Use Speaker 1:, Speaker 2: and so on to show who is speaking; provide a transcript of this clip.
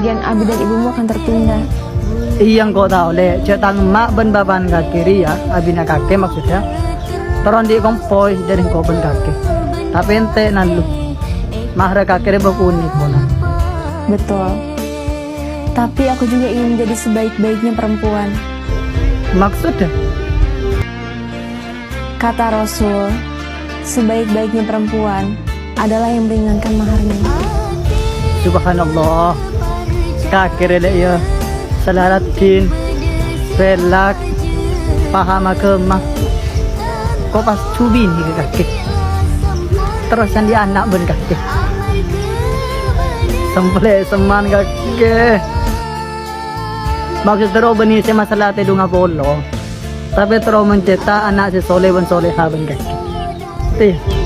Speaker 1: kebahagiaan abi dan ibumu akan tertunda.
Speaker 2: Iyang kau tahu le, cetang mak ben baban ka kiri ya, abi na kakek maksudnya. Teron di kompoi dari kau ben kakek. Tapi ente nalu, mahra kakek berkunik bona.
Speaker 1: Betul. Tapi aku juga ingin menjadi sebaik-baiknya perempuan.
Speaker 2: Maksudnya?
Speaker 1: Kata Rasul, sebaik-baiknya perempuan adalah yang meringankan maharnya.
Speaker 2: Subhanallah. Kakek le ya. Selaratin, pelak, paham agama. Kau pas cubin ke kakek. Terus yang dia anak ben kakek. Sampai seman kakek. Maksud terus benih si masalah te dunga polo. Tapi terus mencetak anak si soleh ben soleh ben kakek. Tih.